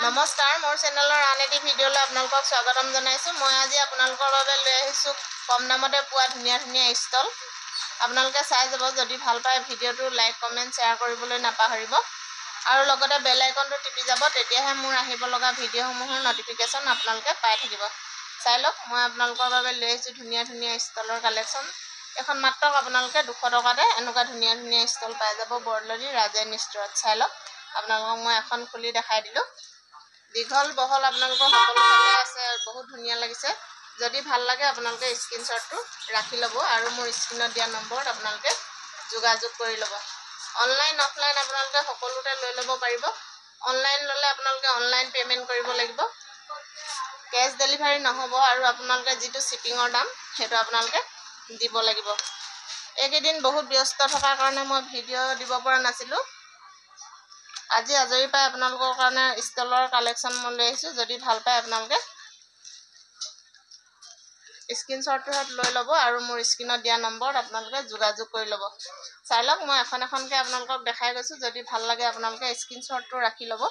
নমস্কাৰ মোৰ চেনেলৰ আন এটি ভিডিঅ'লৈ আপোনালোকক স্বাগতম জনাইছোঁ। মই আজি আপোনালোকৰ বাবে লৈ আহিছোঁ কম দামতে পোৱা ধুনীয়া ধুনীয়া ষ্টল। আপোনালোকে চাই যাব, যদি ভাল পায় ভিডিঅ'টো লাইক কমেণ্ট শ্বেয়াৰ কৰিবলৈ নাপাহৰিব আৰু লগতে বেল আইকনটো টিপি যাব, তেতিয়াহে মোৰ আহিব লগা ভিডিঅ'সমূহৰ নটিফিকেশ্যন আপোনালোকে পাই থাকিব। চাই লওক, মই আপোনালোকৰ বাবে লৈ আহিছোঁ ধুনীয়া ধুনীয়া ষ্টলৰ কালেকশ্যন। এখন মাত্ৰ আপোনালোকে 200 টকাতে এনেকুৱা ধুনীয়া ধুনীয়া ষ্টল পাই যাব বৰদলনি ৰাজেন ষ্টৰত। চাই লওক, আপোনালোকক মই এখন খুলি দেখাই দিলোঁ। দীঘল বহল আপোনালোকৰ সকলোফালে আছে, বহুত ধুনীয়া লাগিছে। যদি ভাল লাগে আপোনালোকে স্ক্ৰীনশ্বটটো ৰাখি ল'ব আৰু মোৰ স্ক্ৰীনত দিয়া নম্বৰত আপোনালোকে যোগাযোগ কৰি ল'ব। অনলাইন অফলাইন আপোনালোকে সকলোতে লৈ ল'ব পাৰিব। অনলাইন ল'লে আপোনালোকে অনলাইন পে'মেণ্ট কৰিব লাগিব, কেছ ডেলিভাৰী নহ'ব আৰু আপোনালোকে যিটো শ্বিপিঙৰ দাম সেইটো আপোনালোকে দিব লাগিব। এইকেইদিন বহুত ব্যস্ত থকাৰ কাৰণে মই ভিডিঅ' দিব পৰা নাছিলোঁ। আজি আজৰি পাই আপোনালোকৰ কাৰণে ষ্টলৰ কালেকশ্যন মই লৈ আহিছোঁ। যদি ভাল পায় আপোনালোকে স্ক্ৰীনশ্বটটো লৈ ল'ব আৰু মোৰ স্ক্ৰীনত দিয়া নম্বৰত আপোনালোকে যোগাযোগ কৰি ল'ব। চাই লওক, মই এখন এখনকৈ আপোনালোকক দেখাই গৈছোঁ। যদি ভাল লাগে আপোনালোকে স্ক্ৰীনশ্বটটো ৰাখি ল'ব।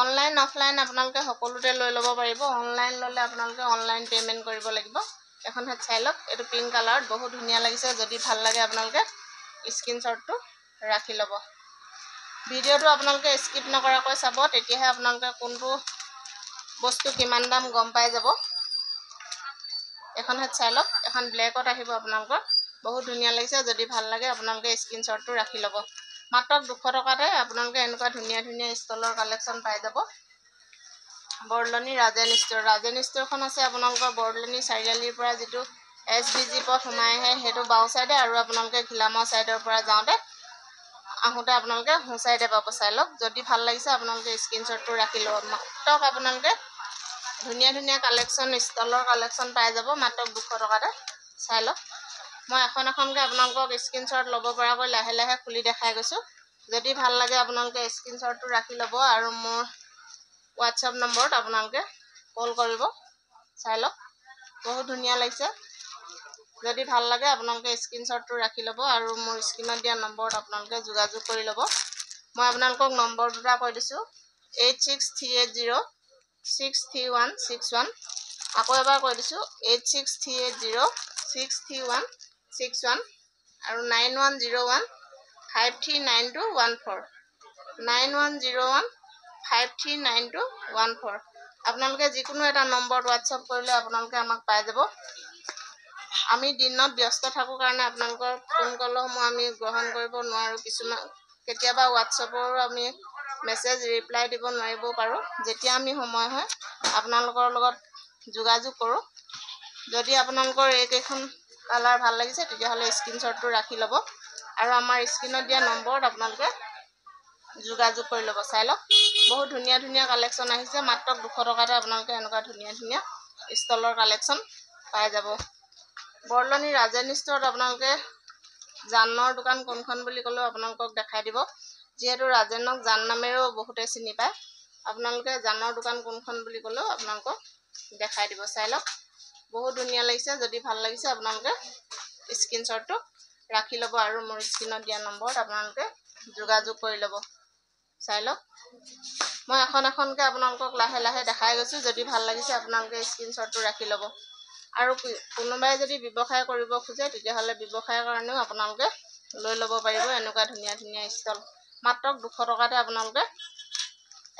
অনলাইন অফলাইন আপোনালোকে সকলোতে লৈ ল'ব পাৰিব। অনলাইন ল'লে আপোনালোকে অনলাইন পে'মেণ্ট কৰিব লাগিব। এখন হেড চাই লওক, এইটো পিংক কালাৰত বহুত ধুনীয়া লাগিছে। যদি ভাল লাগে আপোনালোকে স্ক্ৰীনশ্বটটো ৰাখি ল'ব। ভিডিঅ'টো আপোনালোকে স্কিপ নকৰাকৈ চাব, তেতিয়াহে আপোনালোকে কোনটো বস্তু কিমান দাম গম পাই যাব। এখন হেড চাই লওক, এখন ব্লেকত আহিব আপোনালোকৰ, বহুত ধুনীয়া লাগিছে। যদি ভাল লাগে আপোনালোকে স্ক্ৰীনশ্বটটো ৰাখি ল'ব। মাত্ৰ 200 টকাতে আপোনালোকে এনেকুৱা ধুনীয়া ধুনীয়া ষ্টলৰ কালেকশ্যন পাই যাব বৰদলনি ৰাজেন ষ্ট'ৰ। ৰাজেন ষ্ট'ৰখন আছে আপোনালোকৰ বৰদলনি চাৰিআলিৰ পৰা যিটো SBG পথ সোমাই আহে সেইটো বাওঁ ছাইডে, আৰু আপোনালোকে ঘিলামৰ ছাইডৰ পৰা যাওঁতে আহোঁতে আপোনালোকে সোঁ ছাইডে পাব। চাই লওক, যদি ভাল লাগিছে আপোনালোকে স্ক্ৰীনশ্বটটো ৰাখি ল'ব। মাত্ৰ আপোনালোকে ধুনীয়া ধুনীয়া কালেকশ্যন ষ্টলৰ কালেকশ্যন পাই যাব মাত্ৰ 200 টকাতে। চাই লওক, মই এখন এখনকৈ আপোনালোকক স্ক্ৰীনশ্বট ল'ব পৰাকৈ লাহে লাহে খুলি দেখাই গৈছোঁ। যদি ভাল লাগে আপোনালোকে স্ক্ৰীনশ্বটটো ৰাখি ল'ব আৰু মোৰ হোৱাটছআপ নম্বৰত আপোনালোকে কল কৰিব। চাই লওক, বহুত ধুনীয়া লাগিছে। যদি ভাল লাগে আপোনালোকে স্ক্ৰীনশ্বটটো ৰাখি ল'ব আৰু মোৰ স্ক্ৰীনত দিয়া নম্বৰত আপোনালোকে যোগাযোগ কৰি ল'ব। মই আপোনালোকক নম্বৰ দুটা কৈ দিছোঁ, 8638063161। আকৌ এবাৰ কৈ দিছোঁ, 8638063161 আৰু 9101539214 9101539214। আপোনালোকে যিকোনো এটা নম্বৰত হোৱাটছআপ কৰিলে আপোনালোকে আমাক পাই যাব। আমি দিনত ব্যস্ত থাকোঁ কাৰণে আপোনালোকৰ ফোন কলসমূহ আমি গ্ৰহণ কৰিব নোৱাৰোঁ। কেতিয়াবা হোৱাটছআপৰো আমি মেছেজ ৰিপ্লাই দিব নোৱাৰিবও পাৰোঁ। যেতিয়া আমি সময় হয় আপোনালোকৰ লগত যোগাযোগ কৰোঁ। যদি আপোনালোকৰ এইকেইখন কালাৰ ভাল লাগিছে তেতিয়াহ'লে স্ক্ৰীনশ্বটটো ৰাখি ল'ব আৰু আমাৰ স্ক্ৰীনত দিয়া নম্বৰত আপোনালোকে যোগাযোগ কৰি ল'ব। চাই লওক, বহুত ধুনীয়া ধুনীয়া কালেকশ্যন আহিছে। মাত্ৰ 200 টকাতে আপোনালোকে এনেকুৱা ধুনীয়া ধুনীয়া ষ্টলৰ কালেকশ্যন পাই যাব বৰদলনি ৰাজেন ষ্ট'ৰত। আপোনালোকে জানৰ দোকান কোনখন বুলি ক'লেও আপোনালোকক দেখাই দিব, যিহেতু ৰাজেনক জান নামেৰেও বহুতে চিনি পায়। আপোনালোকে জানৰ দোকান কোনখন বুলি ক'লেও আপোনালোকক দেখাই দিব। চাই লওক, বহুত ধুনীয়া লাগিছে। যদি ভাল লাগিছে আপোনালোকে স্ক্ৰীনশ্বটটো ৰাখি ল'ব আৰু মোৰ স্ক্ৰীনত দিয়া নম্বৰত আপোনালোকে যোগাযোগ কৰি ল'ব। চাই লওক, মই এখন এখনকৈ আপোনালোকক লাহে লাহে দেখাই গৈছোঁ। যদি ভাল লাগিছে আপোনালোকে স্ক্ৰীনশ্বটটো ৰাখি ল'ব আৰু কোনোবাই যদি ব্যৱসায় কৰিব খোজে তেতিয়াহ'লে ব্যৱসায়ৰ কাৰণেও আপোনালোকে লৈ ল'ব পাৰিব এনেকুৱা ধুনীয়া ধুনীয়া ষ্টল। মাত্ৰ 200 টকাতে আপোনালোকে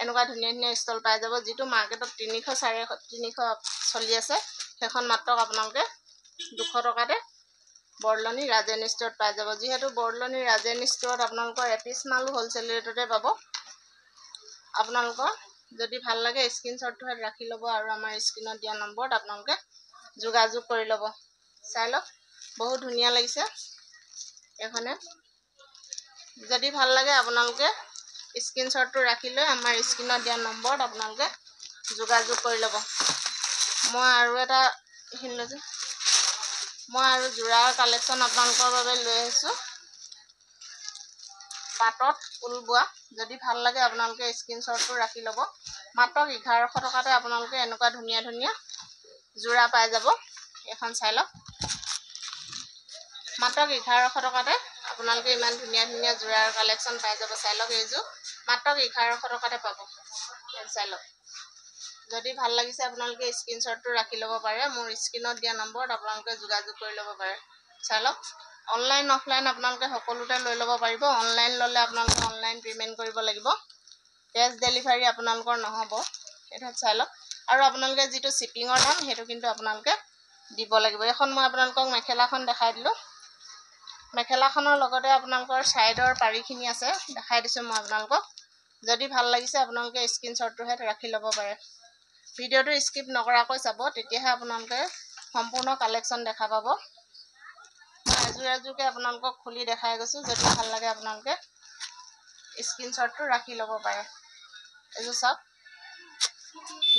এনেকুৱা ধুনীয়া ধুনীয়া ষ্টল পাই যাব। যিটো মাৰ্কেটত 300-350 চলি আছে, সেইখন মাত্ৰ আপোনালোকে 200 টকাতে বৰদলনি ৰাজেন ষ্ট'ৰত পাই যাব। যিহেতু বৰদলনি ৰাজেন ষ্ট'ৰত আপোনালোকৰ এপিচ মালো হ'লচেল ৰেটতে পাব। আপোনালোকৰ যদি ভাল লাগে স্ক্ৰীনশ্বটটো ৰাখি ল'ব আৰু আমাৰ স্ক্ৰীনত দিয়া নম্বৰত আপোনালোকে যোগাযোগ কৰি ল'ব। চাই লওক, বহুত ধুনীয়া লাগিছে এইখনে। যদি ভাল লাগে আপোনালোকে স্ক্ৰীনশ্বটটো ৰাখি লৈ আমাৰ স্ক্ৰীনত দিয়া নম্বৰত আপোনালোকে যোগাযোগ কৰি ল'ব। মই আৰু যোৰাৰ কালেকশ্যন আপোনালোকৰ বাবে লৈ আহিছোঁ, পাটত ঊল বোৱা। যদি ভাল লাগে আপোনালোকে স্ক্ৰীনশ্বটটো ৰাখি ল'ব। মাত্ৰ 1100 টকাতে আপোনালোকে এনেকুৱা ধুনীয়া ধুনীয়া যোৰা পাই যাব। এখন চাই লওক, মাত্ৰ 1100 টকাতে আপোনালোকে ইমান ধুনীয়া ধুনীয়া যোৰাৰ কালেকশ্যন পাই যাব। চাই লওক, এইযোৰ মাত্ৰ 1100 টকাতে পাব। চাই লওক। যদি ভাল লাগিছে আপোনালোকে স্ক্ৰীনশ্বটটো ৰাখি ল'ব পাৰে। মোৰ স্ক্ৰীনত দিয়া নম্বৰত আপোনালোকে যোগাযোগ কৰি ল'ব পাৰে। চাই লওক। অনলাইন অফলাইন আপোনালোকে সকলোতে লৈ ল'ব পাৰিব। অনলাইন ল'লে আপোনালোকে অনলাইন পে'মেণ্ট কৰিব লাগিব। কেছ ডেলিভাৰী আপোনালোকৰ নহ'ব। এইটো চাই লওক। আৰু আপোনালোকে যিটো শ্বিপিঙৰ দাম সেইটো কিন্তু আপোনালোকে দিব লাগিব। এখন মই আপোনালোকক মেখেলাখন দেখাই দিলোঁ। মেখেলাখনৰ লগতে আপোনালোকৰ ছাইডৰ পাৰিখিনি আছে, দেখাই দিছোঁ মই আপোনালোকক। যদি ভাল লাগিছে আপোনালোকে স্ক্ৰীনশ্বটটোহে ৰাখি ল'ব পাৰে। ভিডিঅ'টো স্কিপ নকৰাকৈ চাব, তেতিয়াহে আপোনালোকে সম্পূৰ্ণ কালেকশ্যন দেখা পাব। মই এযোৰ এযোৰকৈ আপোনালোকক খুলি দেখাই গৈছোঁ। যদি ভাল লাগে আপোনালোকে স্ক্ৰীনশ্বটটো ৰাখি ল'ব পাৰে। এইযোৰ চাওক,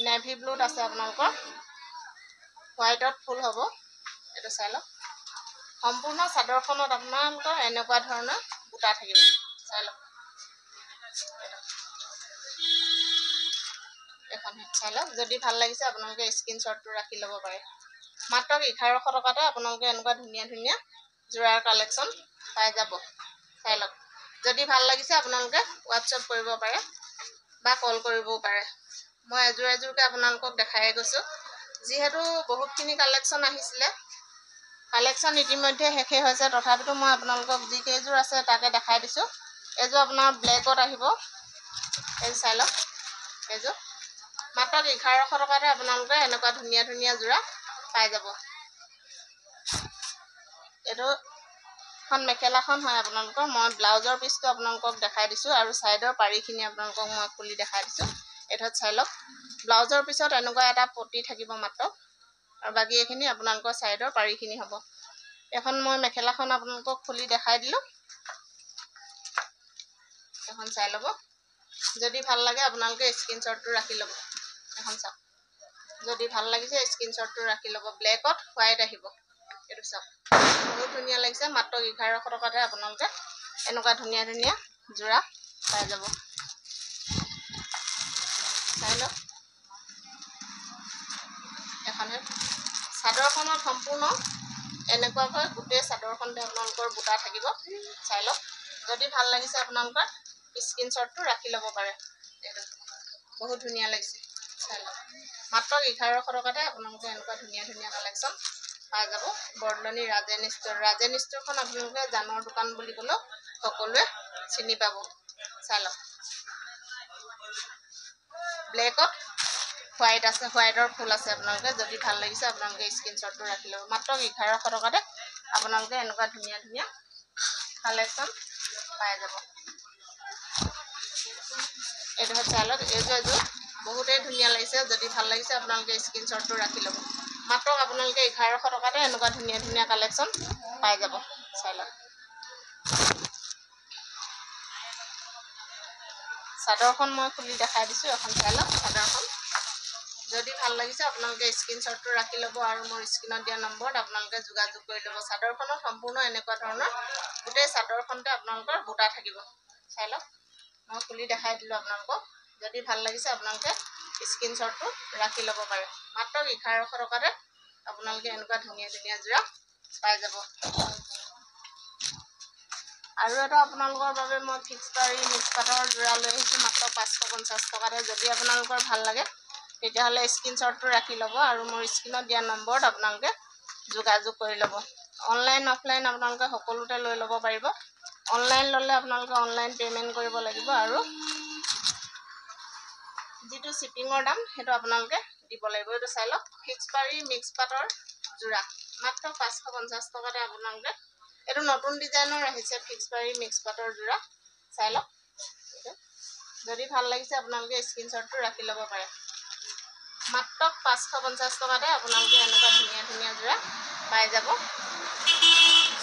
নেভি ব্লুত আছে আপোনালোকৰ, হোৱাইটত ফুল হ'ব। এইটো চাই লওক। সম্পূৰ্ণ চাদৰখনত আপোনালোকৰ এনেকুৱা ধৰণৰ বুটা থাকিব। চাই লওক। এখন চাই লওক। যদি ভাল লাগিছে আপোনালোকে স্ক্ৰীনশ্বটটো ৰাখি ল'ব পাৰে। মাত্ৰ 1100 টকাতে আপোনালোকে এনেকুৱা ধুনীয়া ধুনীয়া যোৰাৰ কালেকশ্যন পাই যাব। চাই লওক। যদি ভাল লাগিছে আপোনালোকে হোৱাটছএপ কৰিব পাৰে বা কল কৰিবও পাৰে। মই এযোৰ এযোৰকৈ আপোনালোকক দেখাই গৈছোঁ। যিহেতু বহুতখিনি কালেকশ্যন আহিছিলে, কালেকশ্যন ইতিমধ্যে শেষেই হৈছে, তথাপিতো মই আপোনালোকক যি কেইযোৰ আছে তাকে দেখাই দিছোঁ। এইযোৰ আপোনাৰ ব্লেকত আহিব। এইযোৰ চাই লওক। এইযোৰ মাত্ৰ 1100 টকাতে আপোনালোকে এনেকুৱা ধুনীয়া ধুনীয়া যোৰা পাই যাব। এইটো এখন মেখেলাখন হয় আপোনালোকৰ। মই ব্লাউজৰ পিচটো আপোনালোকক দেখাই দিছোঁ আৰু ছাইডৰ পাৰিখিনি আপোনালোকক মই খুলি দেখাই দিছোঁ। এইটোত চাই লওক। ব্লাউজৰ পিছত এনেকুৱা এটা পটি থাকিব মাত্ৰ, আৰু বাকী এইখিনি আপোনালোকৰ ছাইডৰ পাৰিখিনি হ'ব। এখন মই মেখেলাখন আপোনালোকক খুলি দেখাই দিলোঁ। এখন চাই ল'ব। যদি ভাল লাগে আপোনালোকে স্ক্ৰীনশ্বটটো ৰাখি ল'ব। এখন চাওক। যদি ভাল লাগিছে স্ক্ৰীনশ্বটটো ৰাখি ল'ব। ব্লেকত হোৱাইট আহিব। এইটো চাওক। বহুত ধুনীয়া লাগিছে। মাত্ৰ 1100 টকাতে আপোনালোকে এনেকুৱা ধুনীয়া ধুনীয়া যোৰা পাই যাব। চাই লওক। এখনে চাদৰখনত সম্পূৰ্ণ এনেকুৱাকৈ গোটেই চাদৰখনতে আপোনালোকৰ বুটা থাকিব। চাই লওক। যদি ভাল লাগিছে আপোনালোকৰ স্ক্ৰীনশ্বটটো ৰাখি ল'ব পাৰে। এইটো বহুত ধুনীয়া লাগিছে। চাই লওক। মাত্ৰ 1100 টকাতে আপোনালোকে এনেকুৱা ধুনীয়া ধুনীয়া কালেকশ্যন পাই যাব। বৰদলনি ৰাজেন ষ্ট'ৰ। ৰাজেন ষ্ট'ৰখন আপোনালোকে জানৰ দোকান বুলি ক'লেও সকলোৱে চিনি পাব। চাই লওক। ব্লেকত হোৱাইট আছে, হোৱাইটৰ ফুল আছে আপোনালোকে। যদি ভাল লাগিছে আপোনালোকে স্ক্ৰীনশ্বটটো ৰাখি ল'ব। মাত্ৰ 1100 টকাতে আপোনালোকে এনেকুৱা ধুনীয়া ধুনীয়া কালেকশ্যন পাই যাব। এইটো চাই লওক। এইযোৰ এযোৰ বহুতেই ধুনীয়া লাগিছে। যদি ভাল লাগিছে আপোনালোকে স্ক্ৰীনশ্বটটো ৰাখি ল'ব। মাত্ৰ আপোনালোকে 1100 টকাতে এনেকুৱা ধুনীয়া ধুনীয়া কালেকশ্যন পাই যাব। চাই লওক। চাদৰখন মই খুলি দেখাই দিছোঁ। এখন চাই লওক চাদৰখন। যদি ভাল লাগিছে আপোনালোকে স্ক্ৰীনশ্বটটো ৰাখি ল'ব আৰু মোৰ স্ক্ৰীনত দিয়া নম্বৰত আপোনালোকে যোগাযোগ কৰি ল'ব। চাদৰখনত সম্পূৰ্ণ এনেকুৱা ধৰণৰ গোটেই চাদৰখনতে আপোনালোকৰ বুটা থাকিব। চাই লওক। মই খুলি দেখাই দিলোঁ আপোনালোকক। যদি ভাল লাগিছে আপোনালোকে স্ক্ৰীনশ্বটটো ৰাখি ল'ব পাৰে। মাত্ৰ 1100 টকাতে আপোনালোকে এনেকুৱা ধুনীয়া ধুনীয়া যোৰা পাই যাব। আৰু এটা আপোনালোকৰ বাবে মই ফিক্স পাৰি মিক্স পাটৰ যোৰা লৈ আহিছোঁ মাত্ৰ 550 টকাতে। যদি আপোনালোকৰ ভাল লাগে তেতিয়াহ'লে স্ক্ৰীনশ্বটটো ৰাখি ল'ব আৰু মোৰ স্ক্ৰীনত দিয়া নম্বৰত আপোনালোকে যোগাযোগ কৰি ল'ব। অনলাইন অফলাইন আপোনালোকে সকলোতে লৈ ল'ব পাৰিব। অনলাইন ল'লে আপোনালোকে অনলাইন পে'মেণ্ট কৰিব লাগিব আৰু যিটো শ্বিপিঙৰ দাম সেইটো আপোনালোকে দিব লাগিব। এইটো চাই লওক। ফিক্স পাৰি মিক্স পাটৰ যোৰা মাত্ৰ 550 টকাতে আপোনালোকে। এইটো নতুন ডিজাইনৰ আহিছে ফিক্স পাৰি মিক্স পাটৰ যোৰা। চাই লওক। যদি ভাল লাগিছে আপোনালোকে স্ক্ৰীনশ্বটটো ৰাখি ল'ব পাৰে। মাত্ৰ 550 টকাতে আপোনালোকে এনেকুৱা ধুনীয়া ধুনীয়া যোৰা পাই যাব।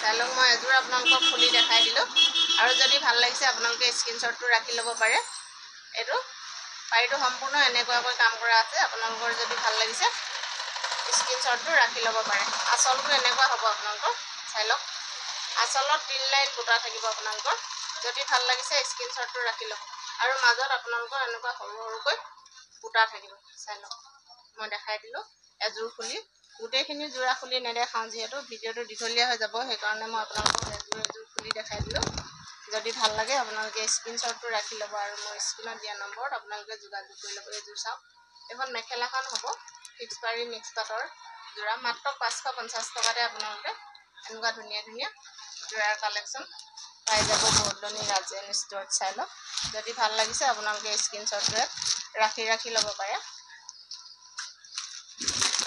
চাই লওক। মই এযোৰ আপোনালোকক খুলি দেখাই দিলোঁ আৰু যদি ভাল লাগিছে আপোনালোকে স্ক্ৰীনশ্বটটো ৰাখি ল'ব পাৰে। এইটো পাৰিটো সম্পূৰ্ণ এনেকুৱাকৈ কাম কৰা আছে। আপোনালোকৰ যদি ভাল লাগিছে স্ক্ৰীনশ্বটটো ৰাখি ল'ব পাৰে। আঁচলটো এনেকুৱা হ'ব আপোনালোকৰ। চাই লওক। আঁচলত 3 লাইন বুটা থাকিব আপোনালোকৰ। যদি ভাল লাগিছে স্ক্ৰীনশ্বটটো ৰাখি ল'ব আৰু মাজত আপোনালোকৰ এনেকুৱা সৰু সৰুকৈ বুটা থাকিব। চাই লওক। মই দেখাই দিলোঁ এযোৰ খুলি। গোটেইখিনি যোৰা খুলি নেদেখাওঁ যিহেতু ভিডিঅ'টো দীঘলীয়া হৈ যাব, সেইকাৰণে মই আপোনালোকক এযোৰ এযোৰ খুলি দেখাই দিলোঁ। যদি ভাল লাগে আপোনালোকে স্ক্ৰীনশ্বটটো ৰাখি ল'ব আৰু মোৰ স্ক্ৰীনত দিয়া নম্বৰত আপোনালোকে যোগাযোগ কৰি ল'ব। এইযোৰ চাওক, এইখন মেখেলাখন হ'ব ফিক্স পাৰি মিক্স পাটৰ যোৰা, মাত্ৰ 550 টকাতে আপোনালোকে এনেকুৱা ধুনীয়া ধুনীয়া যোৰাৰ কালেকশ্যন পাই যাব বৰদলনি ৰাজেন ষ্ট'ৰত। চাই লওক, যদি ভাল লাগিছে আপোনালোকে স্ক্ৰীনশ্বটটোৱে ৰাখি ল'ব পাৰে।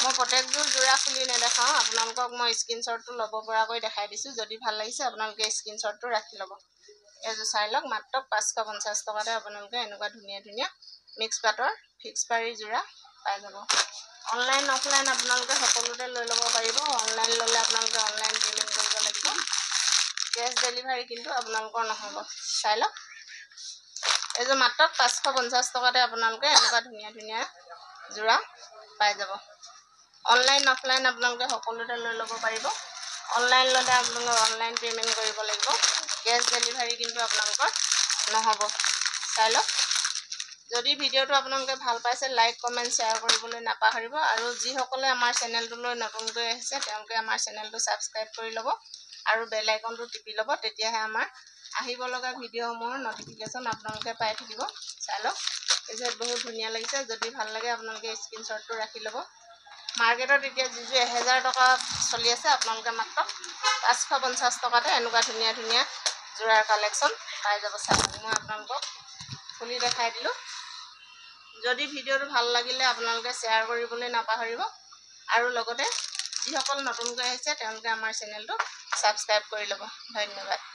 মই প্ৰত্যেকযোৰ যোৰা খুলি নেদেখাওঁ, আপোনালোকক মই স্ক্ৰীনশ্বটটো ল'ব পৰাকৈ দেখাই দিছোঁ। যদি ভাল লাগিছে আপোনালোকে স্ক্ৰীনশ্বটটো ৰাখি ল'ব। এইযোৰ চাই লওক, মাত্ৰ 550 টকাতে আপোনালোকে এনেকুৱা ধুনীয়া ধুনীয়া মিক্স পাটৰ ফিক্স পাৰি যোৰা পাই যাব। অনলাইন অফলাইন আপোনালোকে সকলোতে লৈ ল'ব পাৰিব। অনলাইন ল'লে আপোনালোকে অনলাইন পে'মেণ্ট কৰিব লাগিব, কেছ ডেলিভাৰী কিন্তু আপোনালোকৰ নহ'ব। চাই লওক, এইযোৰ মাত্ৰ 550 টকাতে আপোনালোকে এনেকুৱা ধুনীয়া ধুনীয়া যোৰা পাই যাব। অনলাইন অফলাইন আপোনালোকে সকলোতে লৈ ল'ব পাৰিব। অনলাইন ল'লে আপোনালোকে অনলাইন পে'মেণ্ট কৰিব লাগিব, কেছ ডেলিভাৰী কিন্তু আপোনালোকৰ নহ'ব। চাই লওক, যদি ভিডিঅ'টো আপোনালোকে ভাল পাইছে লাইক কমেণ্ট শ্বেয়াৰ কৰিবলৈ নাপাহৰিব। আৰু যিসকলে আমাৰ চেনেলটোলৈ নতুনকৈ আহিছে তেওঁলোকে আমাৰ চেনেলটো ছাবস্ক্ৰাইব কৰি ল'ব আৰু বেল আইকনটো টিপি ল'ব, তেতিয়াহে আমাৰ আহিব লগা ভিডিঅ'সমূহৰ নটিফিকেশ্যন আপোনালোকে পাই থাকিব। চাই লওক, এইযোৰ বহুত ধুনীয়া লাগিছে। যদি ভাল লাগে আপোনালোকে স্ক্ৰীনশ্বটটো ৰাখি ল'ব। মাৰ্কেটত এতিয়া যিযোৰ 1000 টকা চলি আছে, আপোনালোকে মাত্ৰ 550 টকাতে এনেকুৱা ধুনীয়া ধুনীয়া যোৰাৰ কালেকশ্যন পাই যাব। চাই মই আপোনালোকক খুলি দেখাই দিলোঁ। যদি ভিডিঅ'টো ভাল লাগিলে আপোনালোকে শ্বেয়াৰ কৰিবলৈ নাপাহৰিব আৰু লগতে যিসকল নতুনকৈ আহিছে তেওঁলোকে আমাৰ চেনেলটো ছাবস্ক্ৰাইব কৰি ল'ব। ধন্যবাদ।